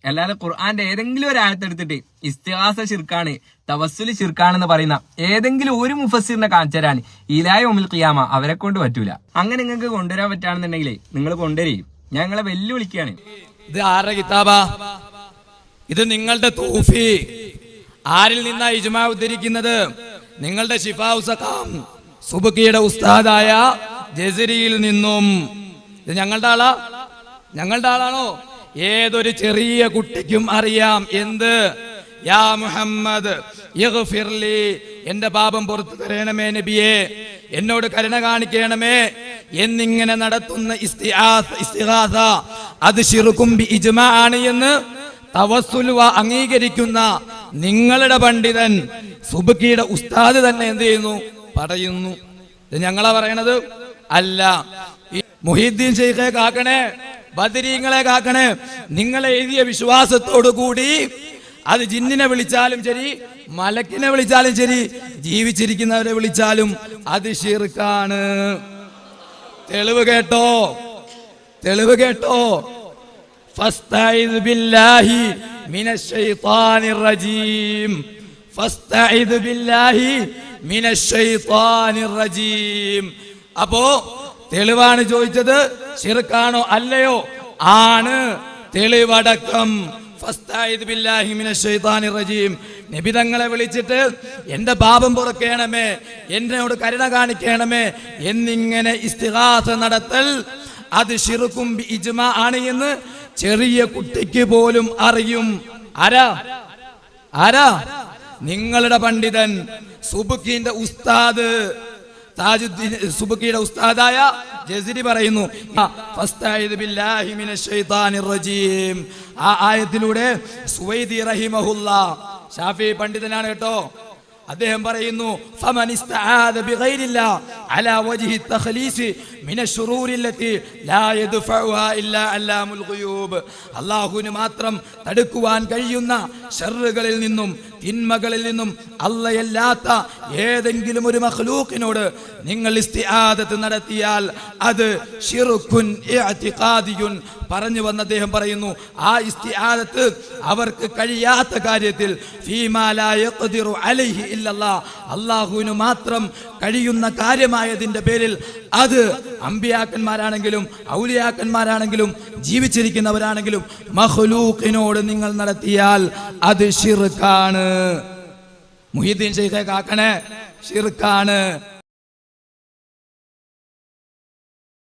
അല്ലാതെ ഖുർആന്റെ ഏതെങ്കിലും ഒരു ആയത്തെടുത്തിട്ട് ഇസ്തിഗാസ ശിർക്കാണ്, തവസ്സുൽ ശിർക്കാണെന്ന് പറയുന്ന ഏതെങ്കിലും ഒരു മുഫസ്സിറിനെ കാണിച്ചു തരാൻ ഇലാ യൗമിൽ ഖിയാമ അവരെ കൊണ്ട് പറ്റൂല. അങ്ങനെ നിങ്ങൾക്ക് കൊണ്ടുവരാൻ പറ്റുകയാണെന്നുണ്ടെങ്കിൽ നിങ്ങൾ കൊണ്ടുവരും. ഞാൻ നിങ്ങളെ വെല്ലുവിളിക്കുകയാണ്. ഇത് ആരുടെ കിതാബാ? ഇത് നിങ്ങളുടെ തൂഫി. ആരിൽ നിന്നാ ഇജ്മാ ഉദ്ധരിക്കുന്നത്? നിങ്ങളുടെ ശിഫാഉ സഖാം സുബ്കിയുടെ ഉസ്താദായ ജസരിയിൽ നിന്നും. ഇത് ഞങ്ങളുടെ ആളാ? ഞങ്ങളുടെ ആളാണോ? ഏതൊരു ചെറിയ കുട്ടിക്കും അറിയാം. എന്ത്? യാ മുഹമ്മദ് ഇഗ്ഫിർലി, എന്റെ പാപം പുറത്തു തരണമേ നബിയെ, എന്നോട് കരുണ കാണിക്കണമേ എന്നിങ്ങനെ നടത്തുന്ന ഇസ്തിഗാസ അത് ശിർക്കും ബി ഇജ്മാ ആണ് എന്ന് തവസ്സുൽ അംഗീകരിക്കുന്ന നിങ്ങളുടെ പണ്ഡിതൻ സുബ്കിയുടെ ഉസ്താദ് തന്നെ എന്ത് ചെയ്യുന്നു? പറയുന്നു. ഇത് ഞങ്ങളാ പറയണത് അല്ല. മുഹീദ്ദീൻ ശൈഖെ കാക്കണേ, ബദരീങ്ങളെ കാക്കണേ. നിങ്ങളെ എഴുതിയ വിശ്വാസത്തോടു കൂടി അത് ജിന്നിനെ വിളിച്ചാലും ശരി, മലക്കിനെ വിളിച്ചാലും ശരി, ജീവിച്ചിരിക്കുന്നവരെ വിളിച്ചാലും അത് ശിർക്കാണ്. തെളിവ് കേട്ടോ? തെളിവ് കേട്ടോ? ഫസ്തഈദ് ബില്ലാഹി മിനശ് ശൈത്താനിർ റജീം. ഫസ്തഈദ് ബില്ലാഹി മിനശ് ശൈത്താനിർ റജീം. അപ്പോ തെളിവാണ് ചോദിച്ചത്. ശിർക്കാണോ അല്ലയോ? ആണ്. തെളിവടക്കം. ഫസ്തഈദ് ബില്ലാഹി മിനശ് ശൈത്താനിർ റജീം. നബി തങ്ങളെ വിളിച്ചിട്ട് എന്റെ പാപം പൊറുക്കണമേ, എന്നോട് കരുണ കാണിക്കണമേ എന്നിങ്ങനെ ഇസ്തിഗാസ നടത്തൽ അത് ശിർക്കും ബി ഇജ്മാ ആണ് എന്ന് ചെറിയ കുട്ടിക്ക് പോലും അറിയും. ആരാ? ആരാ? നിങ്ങളുടെ പണ്ഡിതൻ സുബ്കിന്റെ ഉസ്താദ് താജുദ്ദീൻ സുബ്കിയുടെ ഉസ്താദായ ജസരി പറയുന്നു ഫസ്തഈദ് ബില്ലാഹി മിനശ് ശൈത്താനിർ റജീം. ആ ആയത്തിലൂടെ സുവൈദി റഹിമഹുല്ലാഹ്, ശാഫി പണ്ഡിതനാണ് കേട്ടോ, അദ്ദേഹം പറയുന്നു ഫമൻ ഇസ്തആദ ബിഗൈരില്ലാഹ് അലാ വജ്ഹി തഖ്ലീസ് മിനശ് ശുറൂരില്ലതി ലാ യദ്ഫഉഹാ ഇല്ലാ അല്ലാമുൽ ഗുയൂബ്. അല്ലാഹുവിന് മാത്രം തടുക്കുവാൻ കഴിയുന്ന ശർറുകളിൽ നിന്നും തിന്മകളിൽ നിന്നും അല്ലാഹയല്ലാത്ത ഏതെങ്കിലും ഒരു മഖ്ലൂഖിനോട് നിങ്ങൾ ഇസ്തിആദത്ത് നടത്തിയാൽ അത് ശിർക്കുൻ ഇഅ്തിഖാദിയുൻ പറഞ്ഞു വന്ന അദ്ദേഹം പറയുന്നു ആ ഇസ്തിആദത്ത് അവർക്ക് കഴിയാത്ത കാര്യത്തിൽ ഫീമാ ലാ യഖ്ദിറു അലൈഹി ഇല്ലല്ലാഹ്, അല്ലാഹുവിന് മാത്രം കഴിയുന്ന കാര്യമായതിന്റെ പേരിൽ അത് അമ്പിയാക്കന്മാരാണെങ്കിലും ഔലിയാക്കന്മാരാണെങ്കിലും ജീവിച്ചിരിക്കുന്നവരാണെങ്കിലും മഖ്ലൂഖിനോട് നിങ്ങൾ നടത്തിയാൽ അത് ശിർക്കാണ്. മുഹീദ്ദീൻ ശൈഖെ കാക്കണേ, ശിർക്കാണ്.